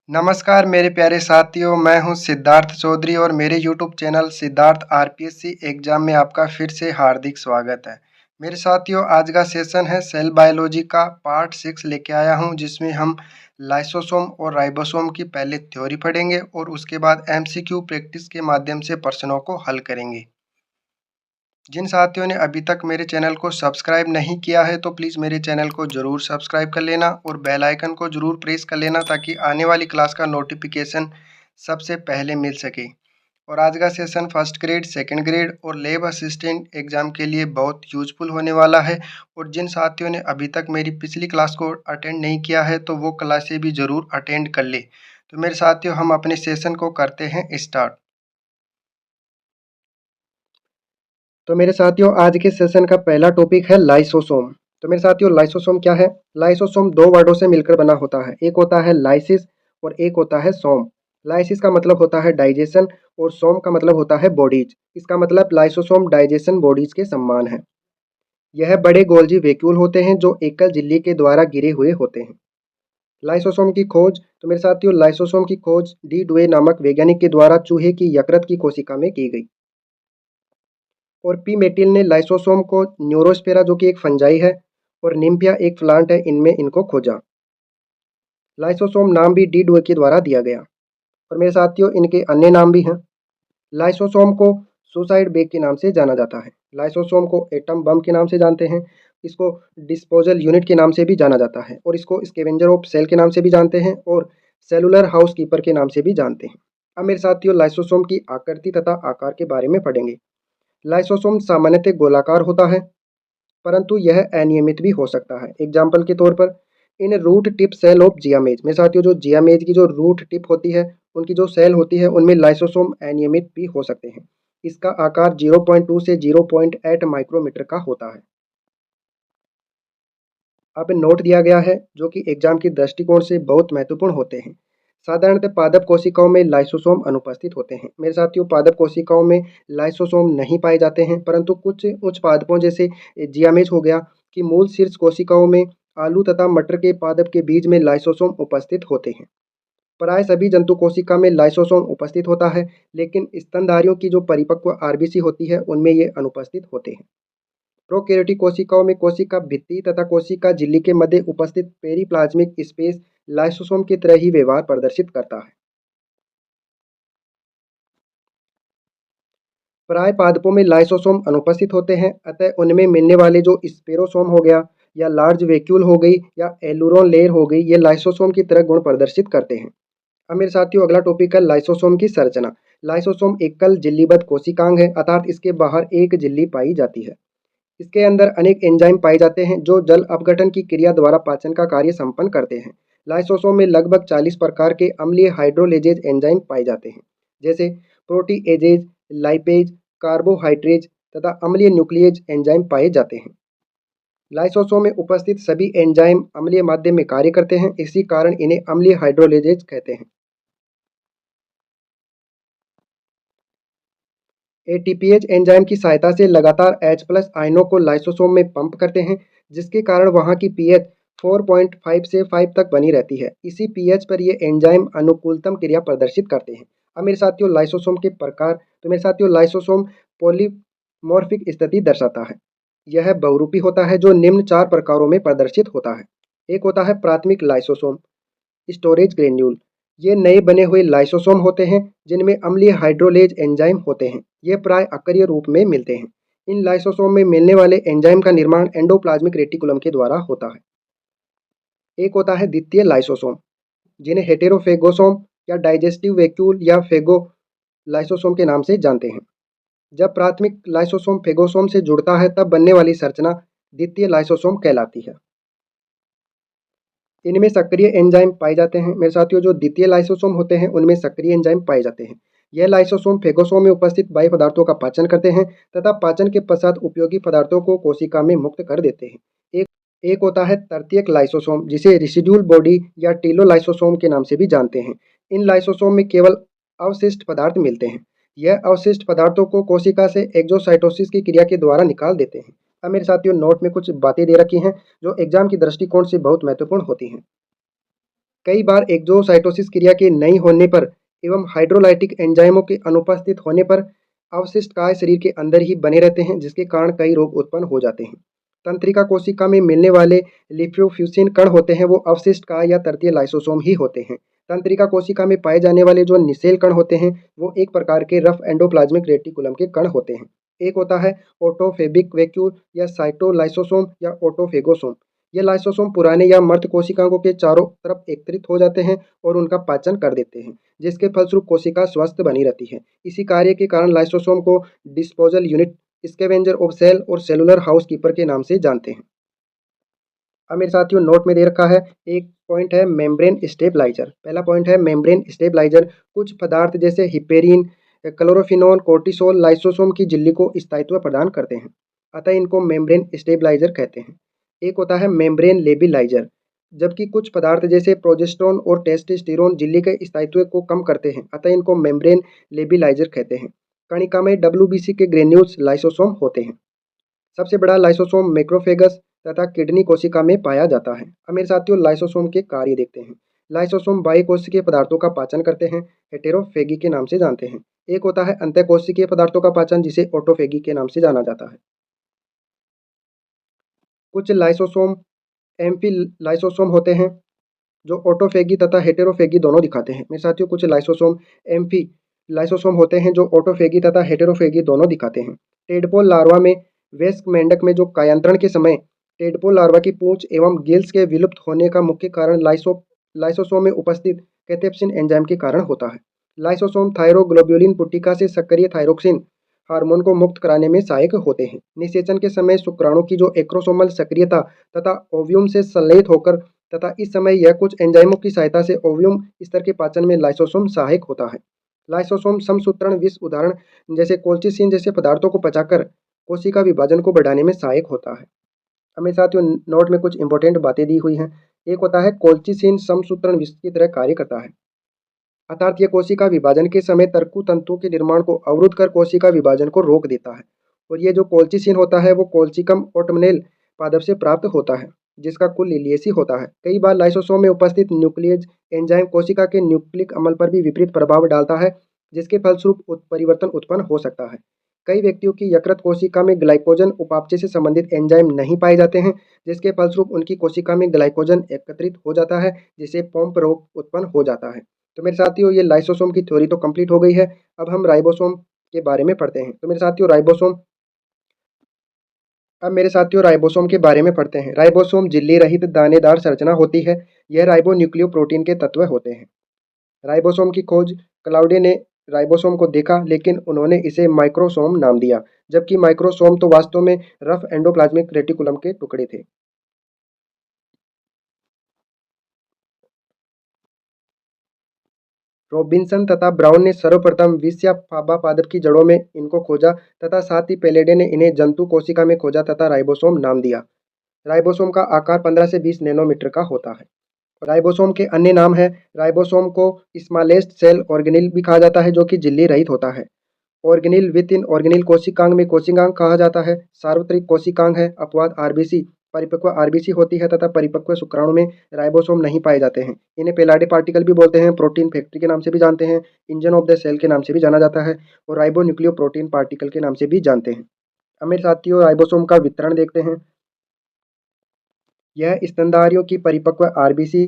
नमस्कार मेरे प्यारे साथियों, मैं हूं सिद्धार्थ चौधरी और मेरे YouTube channel Siddharth RPSC exam में आपका फिर से हार्दिक स्वागत है। मेरे साथियों, आज का सेशन है सेल बायोलॉजी का पार्ट 6 लेके आया हूं, जिसमें हम लाइसोसोम और राइबोसोम की पहले थ्योरी पढ़ेंगे और उसके बाद एमसीक्यू प्रैक्टिस के माध्यम से प्रश्नों को हल करेंगे। जिन साथियों ने अभी तक मेरे चैनल को सब्सक्राइब नहीं किया है तो प्लीज़ मेरे चैनल को ज़रूर सब्सक्राइब कर लेना और बेल आइकन को ज़रूर प्रेस कर लेना ताकि आने वाली क्लास का नोटिफिकेशन सबसे पहले मिल सके। और आज का session first grade, second grade और लैब असिस्टेंट एग्ज़ाम के लिए बहुत यूजफुल होने वाला है। और जिन साथियों ने अभी तक मेरी पिछली क्लास को अटेंड नहीं किया है तो वो क्लासें भी ज़रूर अटेंड कर ले। तो मेरे साथियों, हम अपने सेशन को करते हैं स्टार्ट। तो मेरे साथियों, आज के सेशन का पहला टॉपिक है लाइसोसोम। तो मेरे साथियों, लाइसोसोम क्या है? लाइसोसोम दो वर्डों से मिलकर बना होता है। एक होता है लाइसिस और एक होता है सोम। लाइसिस का मतलब होता है डाइजेशन और सोम का मतलब होता है बॉडीज। इसका मतलब लाइसोसोम डाइजेशन बॉडीज के समान है। यह बड़े गोल्जी वैक्यूल होते हैं जो एकल झिल्ली के द्वारा गिरे हुए होते हैं। लाइसोसोम की खोज, तो मेरे साथियों, लाइसोसोम की खोज डी डुए नामक वैज्ञानिक के द्वारा चूहे की यकृत की कोशिका में की गई। और पी मेटिल ने लाइसोसोम को न्यूरोस्पेरा, जो कि एक फंजाई है, और निम्फिया एक प्लांट है, इनमें इनको खोजा। लाइसोसोम नाम भी डी डुए के द्वारा दिया गया। और मेरे साथियों, इनके अन्य नाम भी हैं। लाइसोसोम को सुसाइड बैग के नाम से जाना जाता है। लाइसोसोम को एटम बम के नाम से जानते हैं। इसको डिस्पोजल यूनिट के नाम से भी जाना जाता है और इसको स्केवेंजर ऑफ सेल के नाम से भी जानते हैं और सेलुलर हाउस कीपर के नाम से भी जानते हैं। अब मेरे साथियों, लाइसोसोम की आकृति तथा आकार के बारे में पढ़ेंगे। लाइसोसोम सामान्यतः गोलाकार होता है, परंतु यह अनियमित भी हो सकता है। एग्जाम्पल के तौर पर, इन रूट टिप सेल ऑफ जियामेज, मेरे साथियों, जो जियामेज की जो रूट टिप होती है, उनकी जो सेल होती है, उनमें लाइसोसोम अनियमित भी हो सकते हैं। इसका आकार 0.2 से 0.8 माइक्रोमीटर का होता है। अब नोट दिया गया है जो कि एग्जाम के दृष्टिकोण से बहुत महत्वपूर्ण होते हैं। साधारणतः पादप कोशिकाओं में लाइसोसोम अनुपस्थित होते हैं। मेरे साथियों, पादप कोशिकाओं में लाइसोसोम नहीं पाए जाते हैं, परंतु कुछ उच्च पादपों जैसे जियामेज हो गया कि मूल शीर्ष कोशिकाओं में आलू तथा मटर के पादप के बीज में लाइसोसोम उपस्थित होते हैं। प्राय सभी जंतु कोशिका में लाइसोसोम उपस्थित होता है, लेकिन स्तनधारियों की जो परिपक्व आरबीसी होती है उनमें ये अनुपस्थित होते हैं। प्रोकैरियोटिक कोशिकाओं में कोशिका भित्ति तथा कोशिका झिल्ली के मध्य उपस्थित पेरिप्लाज्मिक स्पेस लाइसोसोम की तरह ही व्यवहार प्रदर्शित करता है। प्राय पादपों में लाइसोसोम अनुपस्थित होते हैं, अतः उनमें मिलने वाले जो स्पेरोसोम हो गया या लार्ज वैक्यूल हो गई या एलुरोन लेयर हो गई, ये लाइसोसोम की तरह गुण प्रदर्शित करते हैं। अब मेरे साथियों, अगला टॉपिक है लाइसोसोम की संरचना। लाइसोसोम एकल झिल्लीबद्ध कोशिकांग है, अर्थात इसके बाहर एक झिल्ली पाई जाती है। इसके अंदर अनेक एंजाइम पाए जाते हैं जो जल अपघटन की क्रिया द्वारा पाचन का कार्य संपन्न करते हैं। लाइसोसोम में लगभग 40 प्रकार के अम्लीय हाइड्रोलेजेज एंजाइम पाए जाते हैं, जैसे प्रोटीएजेज, लाइपेज, कार्बोहाइड्रेज तथा अम्लीय न्यूक्लिएज एंजाइम पाए जाते हैं। लाइसोसोम में उपस्थित सभी एंजाइम अम्लीय माध्यम में कार्य करते हैं, इसी कारण इन्हें अम्लीय हाइड्रोलेजेज कहते हैं। एटीपीएज एंजाइम की सहायता से लगातार H+ आयनों को लाइसोसोम में पंप करते हैं, जिसके कारण वहाँ की पीएच 4.5 से 5 तक बनी रहती है। इसी पीएच पर ये एंजाइम अनुकूलतम क्रिया प्रदर्शित करते हैं। अब मेरे साथियों, लाइसोसोम के प्रकार, तो मेरे साथियों, लाइसोसोम पॉलीमॉर्फिक स्थिति दर्शाता है। यह बहुरूपी होता है जो निम्न 4 प्रकारों में प्रदर्शित होता है। एक होता है प्राथमिक लाइसोसोम, स्टोरेज ग्रेन्यूल। ये नए बने हुए लाइसोसोम होते हैं जिनमें अम्लीय हाइड्रोलेज एंजाइम होते हैं। ये प्राय अकरीय रूप में मिलते हैं। इन लाइसोसोम में मिलने वाले एंजाइम का निर्माण एंडोप्लाज्मिक रेटिकुलम के द्वारा होता है। एक होता है द्वितीय लाइसोसोम, जिन्हें हेटेरोफेगोसोम या डाइजेस्टिव वैक्यूल या फेगो लाइसोसोम के नाम से जानते हैं। जब प्राथमिक लाइसोसोम फेगोसोम से जुड़ता है तब बनने वाली संरचना द्वितीय लाइसोसोम कहलाती है। इनमें सक्रिय एंजाइम पाए जाते हैं। मेरे साथियों, जो द्वितीय लाइसोसोम होते हैं उनमें सक्रिय एंजाइम पाए जाते हैं। यह लाइसोसोम फेगोसोम में उपस्थित बाह्य पदार्थों का पाचन करते हैं तथा पाचन के पश्चात उपयोगी पदार्थों को कोशिका में मुक्त कर देते हैं। एक एक होता है तृतीयक लाइसोसोम, जिसे रिसिड्यूल बॉडी या टीलोलाइसोसोम के नाम से भी जानते हैं। इन लाइसोसोम में केवल अवशिष्ट पदार्थ मिलते हैं। यह अवशिष्ट पदार्थों को कोशिका से एक्सोसाइटोसिस की क्रिया के द्वारा निकाल देते हैं। अब मेरे साथियों, नोट में कुछ बातें दे रखी हैं जो एग्जाम की दृष्टिकोण से बहुत महत्वपूर्ण होती हैं। कई बार एक्सोसाइटोसिस क्रिया के नहीं होने पर एवं हाइड्रोलाइटिक एंजाइमों के अनुपस्थित होने पर अवशिष्ट काय शरीर के अंदर ही बने रहते हैं, जिसके कारण कई रोग उत्पन्न हो जाते हैं। तंत्रिका कोशिका में मिलने वाले लिपोफ्यूसिन कण होते हैं, वो अवशिष्ट काय या तृतीय लाइसोसोम ही होते हैं। तंत्रिका कोशिका में पाए जाने वाले जो निषेल कण होते हैं, वो एक प्रकार के रफ एंडोप्लाज्मिक रेटिकुलम के कण होते हैं। एक होता है ऑटोफेबिक वैक्यूल या साइटोलाइसोसोम या ऑटोफेगोसोम। ये लाइसोसोम पुराने या मृत कोशिकाओं के चारों तरफ एकत्रित हो जाते हैं और उनका पाचन कर देते हैं, जिसके फलस्वरूप कोशिका स्वस्थ बनी रहती है। इसी कार्य के कारण लाइसोसोम को disposal unit, scavenger of cell और सेलुलर हाउस कीपर के नाम से जानते हैं। अब मेरे साथियों नोट में दे रखा है, एक पॉइंट है मेम्ब्रेन स्टेबलाइजर। पहला पॉइंट है मेम्ब्रेन स्टेबलाइजर। कुछ पदार्थ जैसे हिपेरिन, क्लोरोफिनोन, कोर्टिसोल लाइसोसोम की झिल्ली को स्थायित्व प्रदान करते हैं, अतः इनको मेम्ब्रेन स्टेबलाइजर कहते हैं। एक होता है मेम्ब्रेन लेबिलाइजर। जबकि कुछ पदार्थ जैसे प्रोजेस्टेरोन और टेस्टोस्टेरोन झिल्ली के स्थायित्व को कम करते हैं, अतः इनको मेम्ब्रेन लेबिलाइजर कहते हैं। कणिका में डब्ल्यूबीसी के ग्रेन्यूल्स लाइसोसोम होते हैं। सबसे बड़ा लाइसोसोम मैक्रोफेगस तथा किडनी कोशिका में पाया जाता है। अब मेरे साथियों लाइसोसोम के कार्य देखते हैं। लाइसोसोम बाह्य कोशिकीय पदार्थों का पाचन करते हैं, हेटेरोफेगी के नाम से जानते हैं। एक होता है अंतःकोशिकीय पदार्थों का पाचन, जिसे ऑटोफेगी के नाम से जाना जाता है। कुछ लाइसोसोम एम्फी लाइसोसोम होते हैं, जो ऑटोफेगी तथा हेटेरोफेगी दोनों दिखाते हैं। मेरे साथियों कुछ लाइसोसोम एम्फी लाइसोसोम होते हैं, जो ऑटोफेगी तथा हेटेरोफेगी दोनों दिखाते हैं। टेडपोल लार्वा में वयस्क मेंढक में जो कायांतरण के समय टेडपोल लार्वा की पूंछ एवं गिल्स के विलुप्त होने का मुख्य कारण लाइसोसोम में उपस्थित कैथेप्सिन एंजाइम के कारण होता है। लाइसोसोम थायरोग्लोब्यूलिन पुट्टिका से सक्रिय थायरोक्सिन हार्मोन को मुक्त कराने में सहायक होते हैं। निषेचन के समय शुक्राणु की जो एक्रोसोमल सक्रियता तथा ओव्यूम से संलेत होकर तथा इस समय यह कुछ एंजाइमों की सहायता से ओव्यूम स्तर के पाचन में लाइसोसोम सहायक होता है। लाइसोसोम समसूत्रण विष उदाहरण जैसे कोल्चिसिन जैसे पदार्थों को पचाकर कोशिका विभाजन को बढ़ाने में सहायक होता है। हमें साथियों नोट में कुछ इंपॉर्टेंट बातें दी हुई हैं। एक होता है कोल्चिसिन समसूत्रण विष की तरह कार्य करता है, अर्थात यह कोशिका विभाजन के समय तर्कु तंतु के निर्माण को अवरुद्ध कर कोशिका विभाजन को रोक देता है। और ये जो कोल्चिसिन होता है वो कोल्चिकम ऑटमनेल पादप से प्राप्त होता है, जिसका कुल लिलियसी होता है। कई बार लाइसोसोम में उपस्थित न्यूक्लियज एंजाइम कोशिका के न्यूक्लिक अमल पर भी विपरीत प्रभाव डालता है, जिसके फलस्वरूप परिवर्तन उत्पन्न हो सकता है। कई व्यक्तियों की यकृत कोशिका में ग्लाइकोजन उपापचय से संबंधित एंजाइम नहीं पाए जाते हैं, जिसके फलस्वरूप उनकी कोशिका में ग्लाइकोजन एकत्रित हो जाता है, जिससे पॉम्प रोग उत्पन्न हो जाता है। तो मेरे साथियों ये लाइसोसोम की थ्योरी तो कंप्लीट हो गई है। अब हम राइबोसोम के बारे में पढ़ते हैं। तो मेरे साथियों राइबोसोम के बारे में पढ़ते हैं। राइबोसोम झिल्ली रहित दानेदार संरचना होती है। यह राइबो न्यूक्लियोप्रोटीन के तत्व होते हैं। राइबोसोम की खोज क्लाउडे ने राइबोसोम को देखा, लेकिन उन्होंने इसे माइक्रोसोम नाम दिया, जबकि माइक्रोसोम तो वास्तव में रफ एंडोप्लाज्मिक रेटिकुलम के टुकड़े थे। रॉबिन्सन तथा ब्राउन ने सर्वप्रथम विष या फाबा पादप की जड़ों में इनको खोजा तथा साथ ही पेलेडे ने इन्हें जंतु कोशिका में खोजा तथा राइबोसोम नाम दिया। राइबोसोम का आकार 15 से 20 नैनोमीटर का होता है। राइबोसोम के अन्य नाम है, राइबोसोम को स्मॉलेस्ट सेल ऑर्गेनिल भी कहा जाता है, जो कि झिल्ली रहित होता है। ऑर्गेनिल विथ इन ऑर्गेनिल कोशिकांग में कोशिकांग कहा जाता है। सार्वत्रिक कोशिकांग है। अपवाद आरबीसी परिपक्व आरबीसी होती है तथा परिपक्व शुक्राणु में राइबोसोम नहीं पाए जाते हैं। इन्हें पेलाडे पार्टिकल भी बोलते हैं, प्रोटीन फैक्ट्री के नाम से भी जानते हैं, इंजन ऑफ द सेल के नाम से भी जाना जाता है और राइबो न्यूक्लियो प्रोटीन पार्टिकल के नाम से भी जानते हैं। अब मेरे साथियों राइबोसोम का वितरण देखते हैं। यह स्तनधारियों की परिपक्व आरबीसी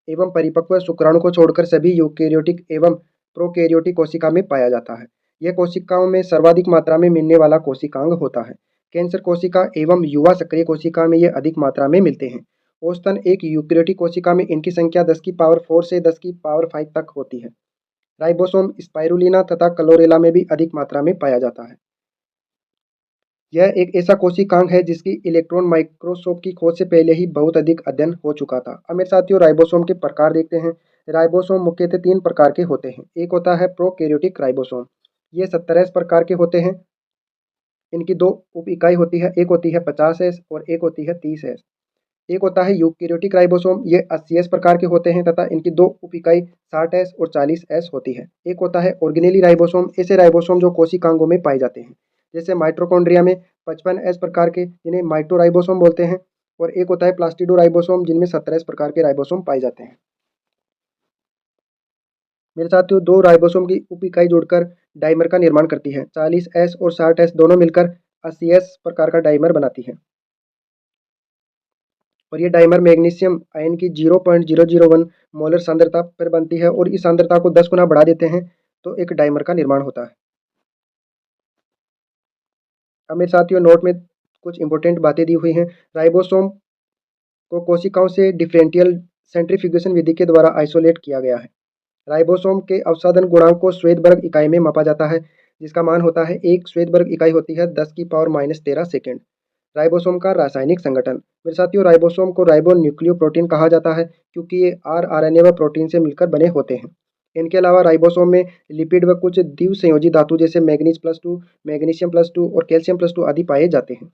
एवं परिपक्व शुक्राणु को छोड़कर सभी यूकेरियोटिक एवं प्रोकैरियोटिक कोशिका में पाया जाता है। यह कोशिकाओं में सर्वाधिक मात्रा में मिलने वाला कोशिकांग होता है। कैंसर कोशिका एवं युवा सक्रिय कोशिका में यह अधिक मात्रा में मिलते हैं। औसतन एक यूकेरियोटिक कोशिका में इनकी संख्या 10 की पावर 4 से 10 की पावर 5 तक होती है। राइबोसोम स्पाइरुलिना तथा क्लोरेला में भी अधिक मात्रा में पाया जाता है। यह एक ऐसा कोशिकांग है जिसकी इलेक्ट्रॉन माइक्रोस्कोप की खोज से पहले ही बहुत अधिक अध्ययन हो चुका था। अब मेरे साथियों राइबोसोम के प्रकार देखते हैं। राइबोसोम मुख्यतः 3 प्रकार के होते हैं। एक होता है प्रोकैरियोटिक राइबोसोम। ये 70 प्रकार के होते हैं। इनकी 2 उप इकाई होती है, एक होती है 50S और एक होती है 30S। एक होता है यूकेरियोटिक राइबोसोम, ये 80S प्रकार के होते हैं तथा इनकी 2 उप इकाई 60S और 40S होती है। एक होता है ऑर्गेनेली राइबोसोम, ऐसे राइबोसोम जो कोशिकांगों में पाए जाते हैं, जैसे माइटोकॉन्ड्रिया में 55S प्रकार के, जिन्हें माइटोराइबोसोम बोलते हैं, और एक होता है प्लास्टिडो राइबोसोम, जिनमें 17S प्रकार के राइबोसोम पाए जाते हैं। मेरे साथियों, 2 राइबोसोम की उप इकाई जुड़कर डाइमर का निर्माण करती है। 40S और 60S दोनों मिलकर 80S प्रकार का डाइमर बनाती है। और ये डाइमर मैग्नीशियम आयन की 0.001 मोलर सांद्रता पर बनती है और इस सांद्रता को 10 गुना बढ़ा देते हैं तो एक डाइमर का निर्माण होता है। अब मेरे साथियों, नोट में कुछ इंपॉर्टेंट बातें दी हुई हैं। राइबोसोम को कोशिकाओं से डिफरेंशियल सेंट्रीफ्यूगेशन विधि के द्वारा आइसोलेट किया गया है। राइबोसोम के अवसादन गुणांक को श्वेतबर्ग इकाई में मापा जाता है, जिसका मान होता है, एक श्वेतबर्ग इकाई होती है 10 की पावर -13 सेकेंड। राइबोसोम का रासायनिक संगठन। मेरे साथियों, राइबोसोम को राइबो न्यूक्लियोप्रोटीन कहा जाता है क्योंकि ये आरएनए व प्रोटीन से मिलकर बने होते हैं। इनके अलावा राइबोसोम में लिपिड व कुछ द्विसंयोजी धातु जैसे मैग्नीज+2, मैग्नीशियम+2 और कैल्शियम+2 आदि पाए जाते हैं।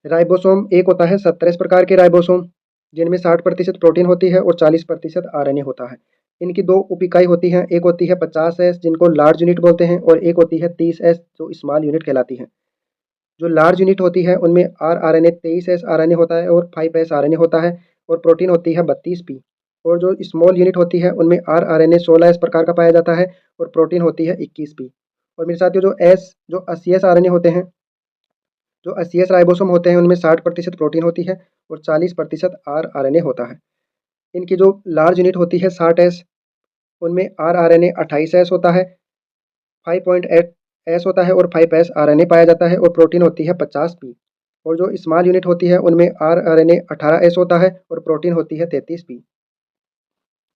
राइबोसोम एक होता है 17 प्रकार के राइबोसोम, जिनमें 60% प्रोटीन होती है और 40% आरएनए होता है। इनकी 2 उप इकाई होती हैं, एक होती है 50S जिनको लार्ज यूनिट बोलते हैं और एक होती है 30S जो स्मॉल यूनिट कहलाती है। जो लार्ज यूनिट होती है उनमें आरएनए 23S आरएनए होता है और 5S आरएनए होता है और प्रोटीन होती है 32P। और जो स्मॉल यूनिट होती है उनमें आरएनए 16S प्रकार का पाया जाता है और प्रोटीन होती है 21P। और मेरे साथियों, जो 80S आरएनए होते हैं, जो 80S राइबोसोम होते हैं उनमें 60% प्रोटीन होती है और 40% आरएनए होता है। इनकी जो लार्ज यूनिट होती है 60S, उनमें आरएनए 28S होता है, 5.8S होता है और 5S आरएनए पाया जाता है और प्रोटीन होती है 50P। और जो स्मॉल यूनिट होती है उनमें आरएनए 18S होता है और प्रोटीन होती है 33P।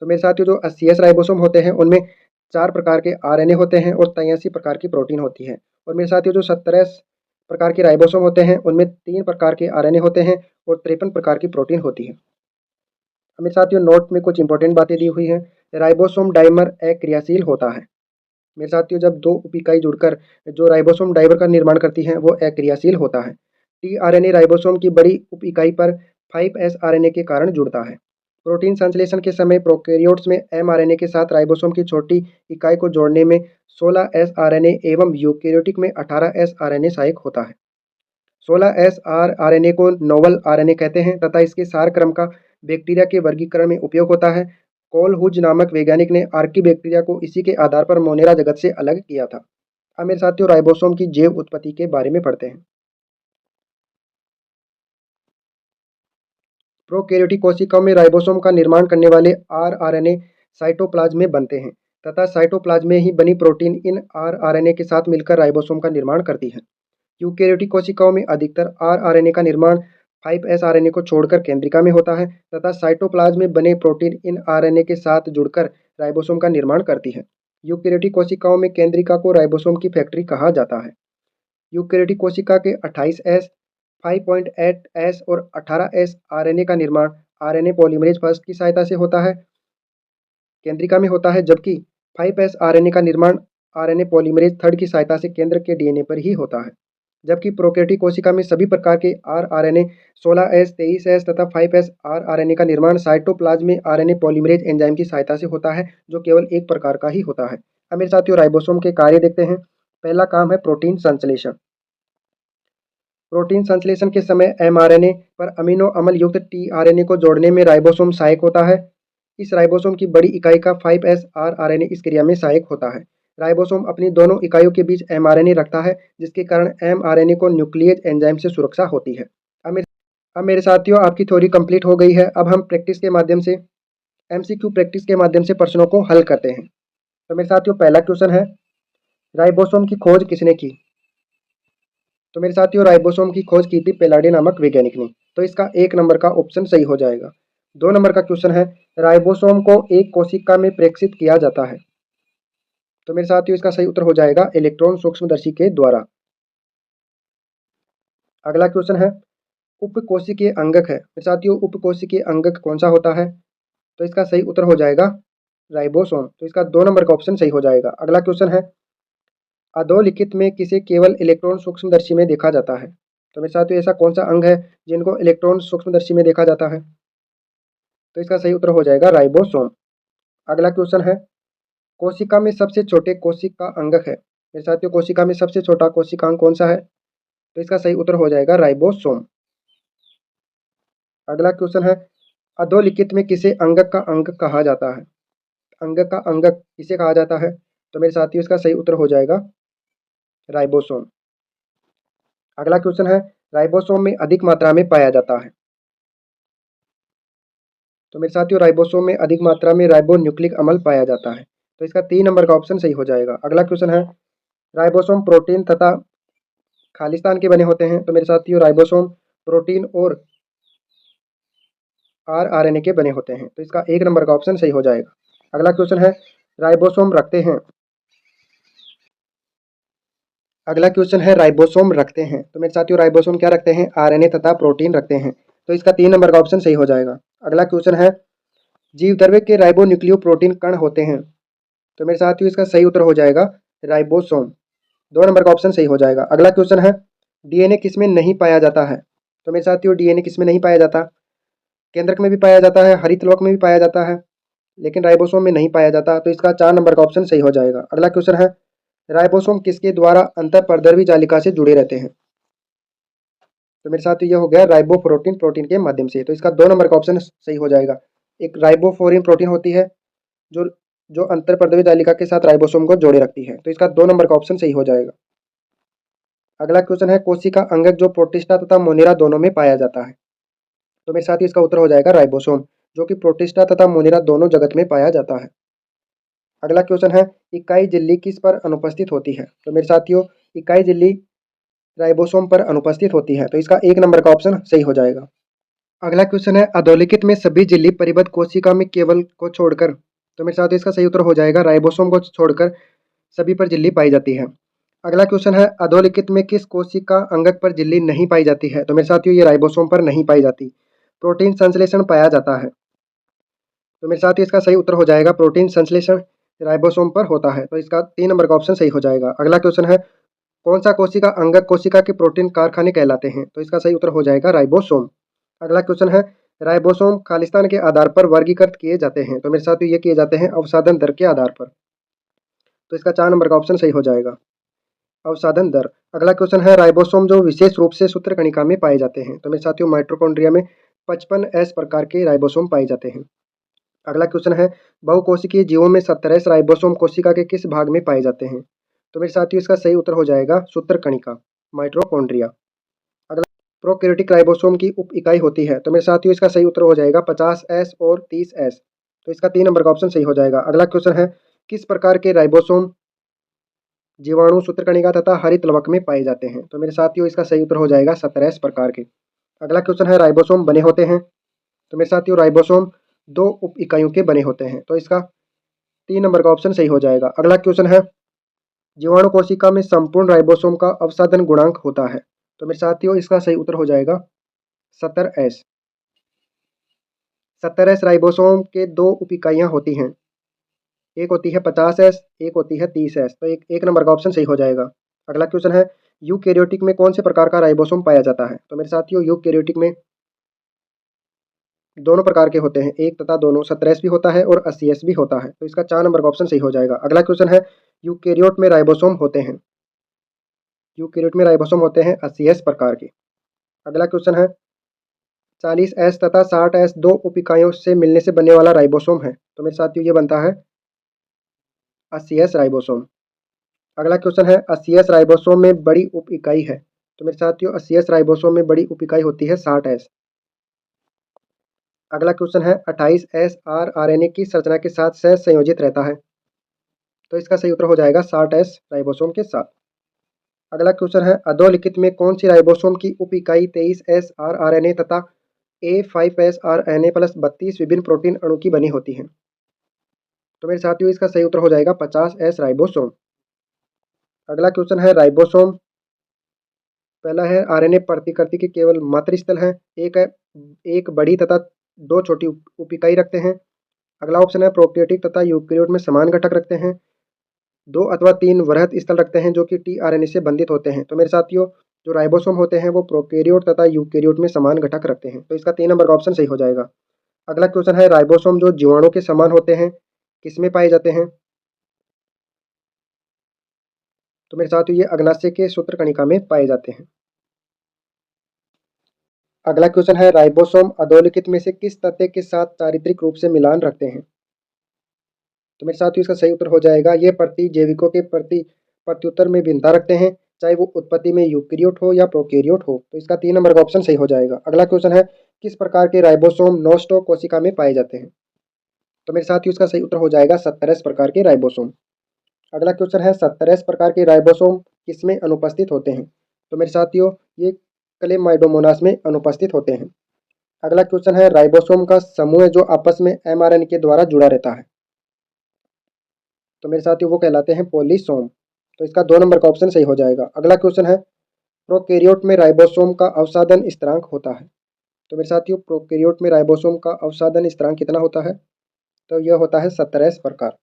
तो मेरे साथियों, जो 80S राइबोसोम होते हैं उनमें 4 प्रकार के आरएनए होते हैं और 83 प्रकार की प्रोटीन होती है। और मेरे साथियों, जो 70S प्रकार के राइबोसोम होते हैं उनमें 3 प्रकार के आरएनए होते हैं और 53 प्रकार की प्रोटीन होती है। अब मेरे साथियों, नोट में कुछ इंपॉर्टेंट बातें दी हुई हैं। राइबोसोम डाइमर अक्रियाशील होता है। मेरे साथियों, जब 2 उप इकाई जुड़कर जो राइबोसोम डाइमर का निर्माण करती हैं वो अक्रियाशील होता है। टीआरएनए राइबोसोम की बड़ी उप इकाई पर 5S आरएनए के कारण जुड़ता है। प्रोटीन संश्लेषण के समय प्रोकैरियोट्स में एमआरएनए के साथ राइबोसोम की छोटी इकाई को जोड़ने में 16S आरएनए एवं यूकेरियोटिक में 18S आरएनए सहायक होता है। 16S आरएनए को नोवल आरएनए कहते हैं तथा इसके सार क्रम का बैक्टीरिया के वर्गीकरण में उपयोग होता है। कोलहुज नामक वैज्ञानिक ने आर्की बैक्टीरिया को इसी के आधार पर मोनेरा जगत से अलग किया था। अब मेरे साथियों, राइबोसोम की जैव उत्पत्ति के बारे में पढ़ते हैं। प्रोकैरियोटिक कोशिकाओं में राइबोसोम का निर्माण करने वाले आरएनए साइटोप्लाज्म में बनते हैं तथा साइटोप्लाज्म में ही बनी प्रोटीन इन आरएनए के साथ मिलकर राइबोसोम का निर्माण करती है। यूकेरियोटिक कोशिकाओं में अधिकतर आरएनए का निर्माण 5S आरएनए को छोड़कर केंद्रिका में होता है तथा साइटोप्लाज्म में बने प्रोटीन इन आरएनए के साथ जुड़कर राइबोसोम का निर्माण करती है। यूकेरियोटिक कोशिकाओं में केंद्रिका को राइबोसोम की फैक्ट्री कहा जाता है। यूकेरियोटिक कोशिका के 28S, 5.8S और 18S आरएनए का निर्माण आरएनए पॉलीमरेज फर्स्ट की सहायता से होता है, केंद्रिका में होता है, जबकि 5S आरएनए का निर्माण आरएनए पॉलीमरेज थर्ड की सहायता से केंद्र के डीएनए पर ही होता है। जबकि प्रोकैरियोटिक कोशिका में सभी प्रकार के आरएनए 16S, 23S तथा 5S आरएनए का निर्माण साइटोप्लाज्म में आरएनए पॉलीमरेज एंजाइम की सहायता से होता है, जो केवल एक प्रकार का ही होता है। अब मेरे साथियों, राइबोसोम के कार्य देखते हैं। पहला काम है प्रोटीन संश्लेषण। प्रोटीन संश्लेषण के समय एमआरएनए पर अमीनो अम्ल युक्त टीआरएनए को जोड़ने में राइबोसोम सहायक होता है। इस राइबोसोम की बड़ी इकाई का 5S आरएनए इस क्रिया में सहायक होता है। राइबोसोम अपनी दोनों इकाइयों के बीच एमआरएनए रखता है, जिसके कारण एमआरएनए को न्यूक्लियेज एंजाइम से सुरक्षा होती है। अब मेरे साथियों, आपकी थ्योरी कंप्लीट हो गई है। अब हम प्रैक्टिस के माध्यम से, एमसीक्यू प्रैक्टिस के माध्यम से प्रश्नों को हल करते हैं। तो मेरे साथियों, पहला क्वेश्चन है, राइबोसोम की खोज किसने की? तो मेरे साथियों, राइबोसोम की खोज की थी पेलाडी नामक वैज्ञानिक ने। तो इसका 1 नंबर का ऑप्शन सही हो जाएगा। 2 नंबर का क्वेश्चन है, राइबोसोम को एक कोशिका में प्रेक्षित किया जाता है। तो मेरे साथियों, इसका सही उत्तर हो जाएगा इलेक्ट्रॉन सूक्ष्मदर्शी के द्वारा। अगला क्वेश्चन है, उपकोशिकीय अंगक है। मेरे साथियों, उपकोशिकीय अंगक कौन सा होता है? तो इसका सही उत्तर हो जाएगा राइबोसोम। तो इसका 2 नंबर का ऑप्शन सही हो जाएगा। अगला क्वेश्चन है, अधोलिखित में किसे केवल इलेक्ट्रॉन सूक्ष्मदर्शी में देखा जाता है? तो मेरे साथियों, ऐसा कौन सा अंग है जिनको इलेक्ट्रॉन सूक्ष्मदर्शी में देखा जाता है? तो इसका सही उत्तर हो जाएगा राइबोसोम। अगला क्वेश्चन है, कोशिका में सबसे छोटे कोशिका अंगक है। मेरे साथियों, कोशिका में सबसे छोटा कोशिकांग कौन सा है? तो इसका सही उत्तर हो जाएगा राइबोसोम। अगला क्वेश्चन है, अधोलिखित में किसे अंगक का अंग कहा जाता है? अंगक का अंगक किसे कहा जाता है? तो मेरे साथियों इसका सही उत्तर हो जाएगा राइबोसोम। अगला क्वेश्चन है, राइबोसोम में अधिक मात्रा में पाया जाता है। तो मेरे साथियों राइबोसोम में अधिक मात्रा में राइबो न्यूक्लिक अम्ल पाया जाता है, तो इसका 3 नंबर का ऑप्शन सही हो जाएगा। अगला क्वेश्चन है, राइबोसोम प्रोटीन तथा खालिस्तान के बने होते हैं। तो मेरे साथियों राइबोसोम प्रोटीन और आरएनए के बने होते हैं, तो इसका 1 नंबर का ऑप्शन सही हो जाएगा। अगला क्वेश्चन है, राइबोसोम रखते हैं। अगला क्वेश्चन है, राइबोसोम रखते हैं। तो मेरे साथियों राइबोसोम क्या रखते हैं? आरएनए तथा प्रोटीन रखते हैं, तो इसका 3 नंबर का ऑप्शन सही हो जाएगा। अगला क्वेश्चन है, जीवद्रव्य के राइबोन्यूक्लियोप्रोटीन कण होते हैं। तो मेरे साथियों इसका सही उत्तर हो जाएगा राइबोसोम। 2 नंबर का ऑप्शन सही हो जाएगा। अगला क्वेश्चन है, डीएनए किसमें नहीं पाया जाता है? तो मेरे साथियों डीएनए किसमें नहीं पाया जाता? केंद्रक में भी पाया जाता है, हरितलवक में भी पाया जाता है, लेकिन राइबोसोम में नहीं पाया जाता, तो इसका 4 नंबर का ऑप्शन सही हो जाएगा। अगला क्वेश्चन है, राइबोसोम किसके द्वारा अंतःपरद्रवी जालिका से जुड़े रहते हैं? तो मेरे साथ ये हो गया राइबोप्रोटीन, प्रोटीन के माध्यम से, तो इसका 2 नंबर का ऑप्शन सही हो जाएगा। एक राइबोफोरिन प्रोटीन होती है जो जो अंतःपरद्रवी जालिका के साथ राइबोसोम को जोड़े रखती है, तो इसका 2 नंबर का ऑप्शन सही हो जाएगा। अगला क्वेश्चन है, कोशिका अंगक जो प्रोटिस्टा तथा मोनेरा दोनों में पाया जाता है। तो मेरे साथ इसका उत्तर हो जाएगा राइबोसोम, जो कि प्रोटिस्टा तथा मोनेरा दोनों जगत में पाया जाता है। अगला क्वेश्चन है, इकाई झिल्ली किस पर अनुपस्थित होती है? तो मेरे साथियों इकाई झिल्ली राइबोसोम पर अनुपस्थित होती है, तो इसका 1 नंबर का ऑप्शन सही हो जाएगा। अगला क्वेश्चन है, अधोलिखित में सभी झिल्ली परिबद्ध कोशिका में केवल को छोड़कर, तो मेरे साथ इसका सही उत्तर हो जाएगा राइबोसोम को छोड़कर सभी पर झिल्ली पाई जाती है। अगला क्वेश्चन है, अधोलिखित में किस कोशिका अंगक पर झिल्ली नहीं पाई जाती है? तो मेरे साथियों ये राइबोसोम पर नहीं पाई जाती, प्रोटीन संश्लेषण पाया जाता है, तो मेरे साथियों इसका सही उत्तर हो जाएगा प्रोटीन संश्लेषण राइबोसोम पर होता है, तो इसका 3 नंबर का ऑप्शन सही हो जाएगा। अगला क्वेश्चन है, कौन सा कोशिका अंगक कोशिका के प्रोटीन कारखाने कहलाते हैं? तो इसका सही उत्तर हो जाएगा राइबोसोम। अगला क्वेश्चन है, राइबोसोम खालिस्तान के आधार पर वर्गीकृत किए जाते हैं। तो मेरे साथियों ये किए जाते हैं अवसादन दर के आधार पर, तो इसका 4 नंबर का ऑप्शन सही हो जाएगा अवसादन दर। अगला क्वेश्चन है, राइबोसोम जो विशेष रूप से सूत्रकणिका में पाए जाते हैं। तो मेरे साथियों माइटोकॉन्ड्रिया में 55S प्रकार के राइबोसोम पाए जाते हैं। अगला क्वेश्चन है, बहुकोशिकीय जीवों में 17S राइबोसोम कोशिका के किस भाग में पाए जाते हैं? तो मेरे साथियों इसका सही उत्तर हो जाएगा सूत्रकणिका, माइटोकॉन्ड्रिया। अगला, प्रोकैरियोटिक राइबोसोम की उप इकाई होती है। तो मेरे साथियों इसका सही उत्तर हो जाएगा 50S और 30S, तो इसका 3 नंबर का ऑप्शन सही हो जाएगा। अगला क्वेश्चन है, किस प्रकार के राइबोसोम जीवाणु सूत्रकणिका तथा हरित लवक में पाए जाते हैं? तो मेरे साथियों इसका सही उत्तर हो जाएगा 17S प्रकार के। अगला क्वेश्चन है, राइबोसोम बने होते हैं। तो मेरे साथियों राइबोसोम 2 उप इकाइयों के बने होते हैं, तो इसका 3 नंबर का ऑप्शन सही हो जाएगा। अगला क्वेश्चन है, जीवाणु कोशिका में संपूर्ण राइबोसोम का अवसादन गुणांक होता है। तो मेरे साथियों इसका सही उत्तर हो जाएगा 70S। 70S राइबोसोम के 2 उप इकाइयाँ होती हैं, एक होती है 50S, एक होती है 30S, तो एक नंबर का ऑप्शन सही हो जाएगा। अगला क्वेश्चन है, यूकेरियोटिक में कौन से प्रकार का राइबोसोम पाया जाता है? तो मेरे साथियों यूकेरियोटिक में दोनों प्रकार के होते हैं, एक तथा दोनों, 17S भी होता है और 80S भी होता है, तो इसका 4 नंबर का ऑप्शन सही हो जाएगा। अगला क्वेश्चन है, यूकेरियोट में राइबोसोम होते हैं, यूकेरियोट में राइबोसोम होते हैं 80S प्रकार के। अगला क्वेश्चन है, 40S तथा 60S 2 उप इकाइयों से मिलने से बनने वाला राइबोसोम है। तो मेरे साथियों ये बनता है 80S राइबोसोम। अगला क्वेश्चन है, 80S राइबोसोम में बड़ी उप इकाई है। तो मेरे साथियों 80S राइबोसोम में बड़ी उप इकाई होती है 60S। अगला क्वेश्चन है, 28S आरएनए की संरचना के साथ सह संयोजित रहता है। तो इसका सही उत्तर हो जाएगा 60S राइबोसोम के साथ। अगला क्वेश्चन है, अधोलिखित में कौन सी राइबोसोम की उप इकाई 23S आरएनए तथा A5S आरएनए प्लस 32 विभिन्न प्रोटीन अणु की बनी होती है? तो मेरे साथियों इसका सही उत्तर हो जाएगा 50S राइबोसोम। अगला क्वेश्चन है, राइबोसोम पहला है, आरएनए प्रतिकृति के केवल मातृस्थल हैं, एक बड़ी तथा 2 छोटी उप इकाई रखते हैं। अगला ऑप्शन है, प्रोकैरियोटिक तथा यूकेरियोट में समान घटक रखते हैं, 2 अथवा 3 वृहत स्थल रखते हैं जो कि टीआरएनए से बंधित होते हैं। तो मेरे साथियों जो राइबोसोम होते हैं वो प्रोकैरियोट तथा यूकेरियोट में समान घटक रखते हैं, तो इसका 3 नंबर का ऑप्शन सही हो जाएगा। अगला क्वेश्चन है, राइबोसोम जो जीवाणु के समान होते हैं किसमें पाए जाते हैं? तो मेरे साथियों ये अग्नाशय के सूत्रकणिका में पाए जाते हैं। अगला क्वेश्चन है राइबोसोम अधोलिखित में से किस तथ्य के साथ चारित्रिक रूप से मिलान रखते हैं? तो मेरे साथियों इसका सही उत्तर हो जाएगा ये प्रतिजैविकों के प्रत्युत्तर में भिन्नता रखते हैं, चाहे वो उत्पत्ति में यूकेरियोट हो या प्रोकैरियोट हो। तो इसका 3 नंबर का ऑप्शन सही हो जाएगा। अगला क्वेश्चन है किस प्रकार के राइबोसोम नॉस्टो कोशिका में पाए जाते हैं? तो मेरे साथियों इसका सही उत्तर हो जाएगा 17 प्रकार के राइबोसोम। अगला क्वेश्चन है 17 प्रकार के राइबोसोम किसमें अनुपस्थित होते हैं? तो मेरे साथियों ये क्लेमाइडोमोनास में अनुपस्थित होते हैं। अगला क्वेश्चन है राइबोसोम का समूह जो आपस में एमआरएनए के द्वारा जुड़ा रहता है, तो मेरे साथियों वो कहलाते हैं पॉलीसोम। तो इसका 2 नंबर का ऑप्शन सही हो जाएगा। अगला क्वेश्चन है प्रोकैरियोट में राइबोसोम का अवसादन स्थिरांक होता है। तो मेरे साथियों प्रोकैरियोट में राइबोसोम का अवसादन स्थिरांक कितना होता है? तो यह होता है 17 प्रकार।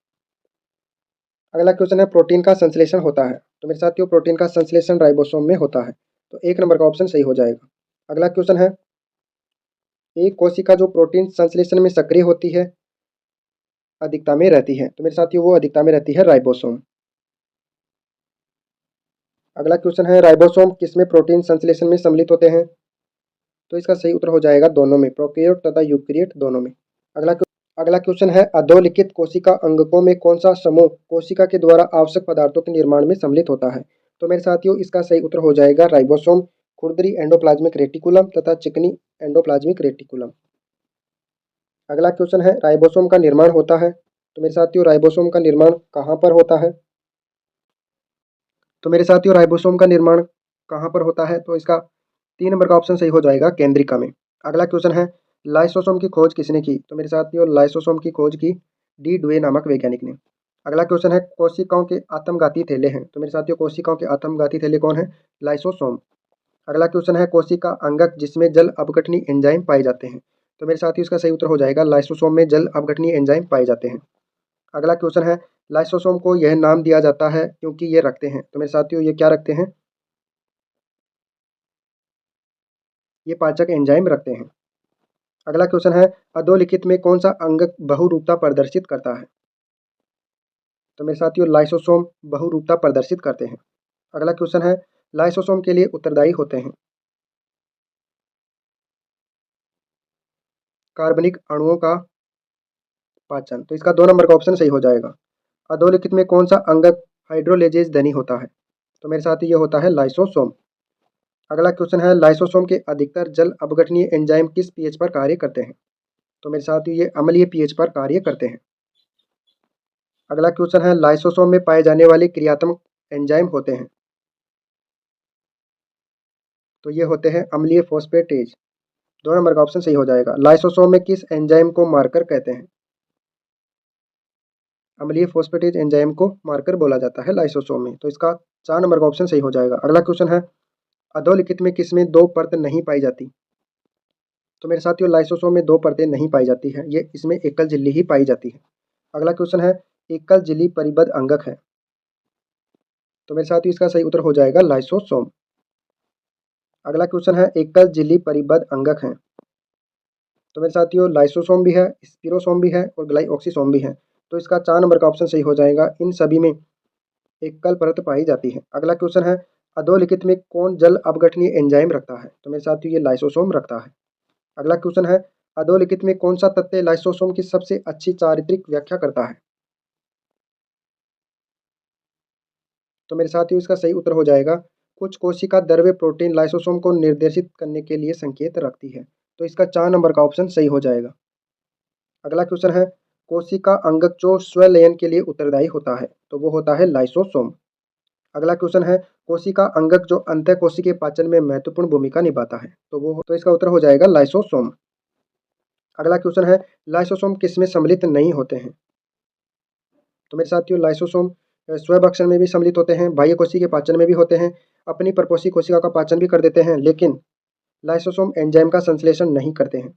अगला क्वेश्चन है प्रोटीन का संश्लेषण होता है। तो मेरे साथियों प्रोटीन का संश्लेषण राइबोसोम में होता है। तो 1 नंबर का ऑप्शन सही हो जाएगा। अगला क्वेश्चन है एक कोशिका जो प्रोटीन संश्लेषण में सक्रिय होती है अधिकता में रहती है। तो मेरे साथियों वो अधिकता में रहती है राइबोसोम। अगला क्वेश्चन है राइबोसोम किसमें प्रोटीन संश्लेषण में सम्मिलित होते हैं? तो इसका सही उत्तर हो जाएगा दोनों में, प्रोकैरियोट तथा यूकेरियोट दोनों में। अगला क्वेश्चन है अधोलिखित कोशिका अंगकों में कौन सा समूह कोशिका के द्वारा आवश्यक पदार्थों के निर्माण में सम्मिलित होता है? तो मेरे साथियों इसका सही उत्तर हो जाएगा राइबोसोम, खुरदरी एंडोप्लाज्मिक रेटिकुलम तथा चिकनी एंडोप्लाज्मिक रेटिकुलम। अगला क्वेश्चन है राइबोसोम का निर्माण होता है। तो मेरे साथियों राइबोसोम का निर्माण कहाँ पर होता है? तो मेरे साथियों राइबोसोम का निर्माण कहाँ पर होता है? तो इसका 3 नंबर का ऑप्शन सही हो जाएगा केंद्रिका में। अगला क्वेश्चन है लाइसोसोम की खोज किसने की? तो मेरे साथियों लाइसोसोम की खोज की डी डुए नामक वैज्ञानिक ने। अगला क्वेश्चन है कोशिकाओं के आत्मघाती थैले हैं। तो मेरे साथियों कोशिकाओं के आत्मघाती थैले कौन है? लाइसोसोम। अगला क्वेश्चन है कोशिका अंगक जिसमें जल अपघटनीय एंजाइम पाए जाते हैं। तो मेरे साथियों इसका सही उत्तर हो जाएगा लाइसोसोम में जल अपघटनीय एंजाइम पाए जाते हैं। अगला क्वेश्चन है लाइसोसोम को यह नाम दिया जाता है क्योंकि ये रखते हैं। तो मेरे साथियों ये क्या रखते हैं? ये पाचक एंजाइम रखते हैं। अगला क्वेश्चन है अधोलिखित में कौन सा अंगक बहुरूपता प्रदर्शित करता है? तो मेरे साथियों लाइसोसोम बहुरूपता प्रदर्शित करते हैं। अगला क्वेश्चन है लाइसोसोम के लिए उत्तरदायी होते हैं कार्बनिक अणुओं का पाचन। तो इसका 2 नंबर का ऑप्शन सही हो जाएगा। अधोलिखित में कौन सा अंगक हाइड्रोलेजेज धनी होता है? तो मेरे साथ ये होता है लाइसोसोम। अगला क्वेश्चन है लाइसोसोम के अधिकतर जल अपघटनीय एंजाइम किस पीएच पर कार्य करते हैं? तो मेरे साथ ये अम्लीय पीएच पर कार्य करते हैं। अगला क्वेश्चन है लाइसोसोम में पाए जाने वाले क्रियात्मक एंजाइम होते हैं। तो ये होते हैं अम्लीय फॉस्फेटेज। 2 नंबर का ऑप्शन सही हो जाएगा। लाइसोसोम में किस एंजाइम को मार्कर कहते हैं? अम्लीय फॉस्फेटेज एंजाइम को मार्कर बोला जाता है लाइसोसोम में। तो इसका 4 नंबर का ऑप्शन सही हो जाएगा। अगला क्वेश्चन है अधोलिखित में किसमें 2 परत नहीं पाई जाती? तो मेरे साथियों लाइसोसोम में 2 परतें नहीं पाई जाती है, ये इसमें एकल झिल्ली ही पाई जाती है। अगला क्वेश्चन है एकल झिल्ली परिबद्ध अंगक है। तो मेरे साथियों इसका सही उत्तर हो जाएगा लाइसोसोम। अगला क्वेश्चन है एकल झिल्ली परिबद्ध अंगक है। तो मेरे साथियों लाइसोसोम भी है, स्पिरोसोम भी है और ग्लाइऑक्सीसोम भी है। तो इसका 4 नंबर का ऑप्शन सही हो जाएगा। इन सभी में एकल परत पाई जाती है। अगला क्वेश्चन है अधोलिखित में कौन जल अपघटनीय एंजाइम रखता है? तो मेरे साथियों ये लाइसोसोम रखता है। अगला क्वेश्चन है अधोलिखित में कौन सा तथ्य लाइसोसोम की सबसे अच्छी चारित्रिक व्याख्या करता है? तो मेरे साथियों इसका सही उत्तर हो जाएगा कुछ कोशिका द्रव्य प्रोटीन लाइसोसोम को निर्देशित करने के लिए संकेत रखती है। तो इसका 4 नंबर का ऑप्शन सही हो जाएगा। अगला क्वेश्चन है कोशिका अंगक जो स्वलयन के लिए उत्तरदायी होता है, तो वो होता है लाइसोसोम। अगला क्वेश्चन है कोशिका अंगक जो अंतःकोशिकीय पाचन में महत्वपूर्ण भूमिका निभाता है, तो इसका उत्तर हो जाएगा लाइसोसोम। अगला क्वेश्चन है लाइसोसोम किसमें सम्मिलित नहीं होते हैं? तो मेरे साथियों लाइसोसोम स्वभक्षण में भी सम्मिलित होते हैं, बाह्य कोशिकीय पाचन में भी होते हैं, अपनी परपोषी कोशिका का पाचन भी कर देते हैं, लेकिन लाइसोसोम एंजाइम का संश्लेषण नहीं करते हैं।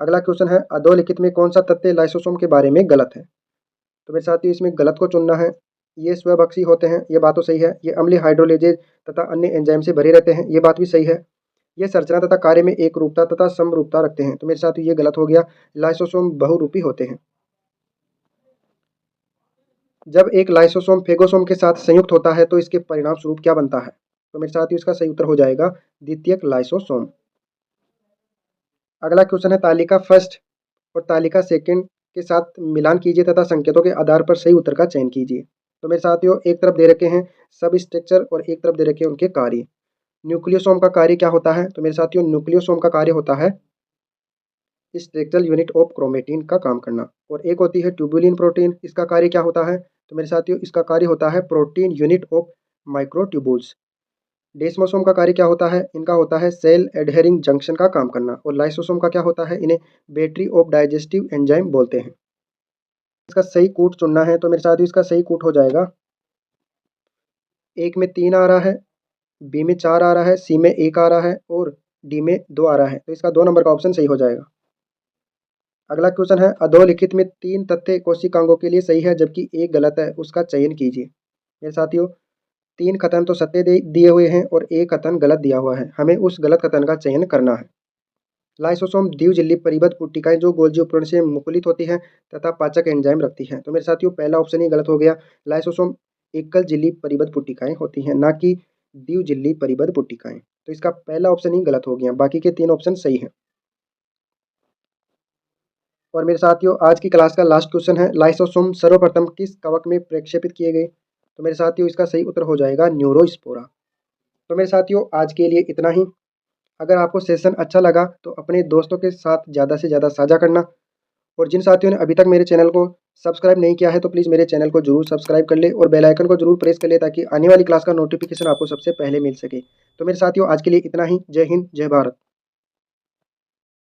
अगला क्वेश्चन है अधोलिखित में कौन सा तथ्य लाइसोसोम के बारे में गलत है? तो मेरे साथियों इसमें गलत को चुनना है। ये स्वभक्षी होते हैं, ये बात तो सही है। ये अम्लीय हाइड्रोलेजेज तथा अन्य एंजाइम से भरे रहते हैं, ये बात भी सही है। ये संरचना तथा कार्य में एक रूपता तथा समरूपता रखते हैं, तो मेरे साथियों ये गलत हो गया। लाइसोसोम बहुरूपी होते हैं। जब एक लाइसोसोम फेगोसोम के साथ संयुक्त होता है तो इसके परिणाम स्वरूप क्या बनता है? तो मेरे साथियों इसका सही उत्तर हो जाएगा द्वितीयक लाइसोसोम। अगला क्वेश्चन है तालिका फर्स्ट और तालिका सेकंड के साथ मिलान कीजिए तथा संकेतों के आधार पर सही उत्तर का चयन कीजिए। तो मेरे साथियों एक तरफ दे रखे हैं सब स्ट्रक्चर और एक तरफ दे रखे हैं उनके कार्य। न्यूक्लियोसोम का कार्य क्या होता है? तो मेरे साथियों न्यूक्लियोसोम का कार्य होता है स्ट्रक्चरल यूनिट ऑफ क्रोमेटिन का काम करना। और एक होती है ट्यूबुलिन प्रोटीन, इसका कार्य क्या होता है? तो मेरे साथियों इसका कार्य होता है प्रोटीन यूनिट ऑफ माइक्रोट्यूबुल्स। डेस्मोसोम का कार्य क्या होता है? इनका होता है सेल एडहेरिंग जंक्शन का काम करना। और लाइसोसोम का क्या होता है? इन्हें बैटरी ऑफ डाइजेस्टिव एंजाइम बोलते हैं। इसका सही कूट चुनना है तो मेरे साथियों इसका सही कूट हो जाएगा, एक में 3 आ रहा है, बी में 4 आ रहा है, सी में 1 आ रहा है और डी में 2 आ रहा है। तो इसका 2 नंबर का ऑप्शन सही हो जाएगा। अगला क्वेश्चन है अधोलिखित में 3 तथ्य कोशिकांगों के लिए सही है जबकि एक गलत है, उसका चयन कीजिए। मेरे साथियों 3 कथन तो सत्य दिए हुए हैं और एक कथन गलत दिया हुआ है, हमें उस गलत कथन का चयन करना है। लाइसोसोम द्विझिल्ली परिबद्ध पुट्टिकाएं जो गोल्जी उपकरण से मुकुलित होती हैं तथा पाचक एंजाइम रखती हैं। तो मेरे साथियों पहला ऑप्शन ही गलत हो गया। लाइसोसोम एकल झिल्ली परिबद्ध पुट्टिकाएं होती हैं, ना कि द्विझिल्ली परिबद्ध पुट्टिकाएं। तो इसका पहला ऑप्शन ही गलत हो गया, बाकी के 3 ऑप्शन सही हैं। और मेरे साथियों आज की क्लास का लास्ट क्वेश्चन है लाइसोसोम सर्वप्रथम किस कवक में प्रक्षेपित किए गए? तो मेरे साथियों इसका सही उत्तर हो जाएगा न्यूरोस्पोरा। तो मेरे साथियों आज के लिए इतना ही। अगर आपको सेशन अच्छा लगा तो अपने दोस्तों के साथ ज़्यादा से ज़्यादा साझा करना। और जिन साथियों ने अभी तक मेरे चैनल को सब्सक्राइब नहीं किया है तो प्लीज़ मेरे चैनल को जरूर सब्सक्राइब कर ले और बेल आइकन को जरूर प्रेस कर ले ताकि आने वाली क्लास का नोटिफिकेशन आपको सबसे पहले मिल सके। तो मेरे साथियों आज के लिए इतना ही। जय हिंद, जय भारत।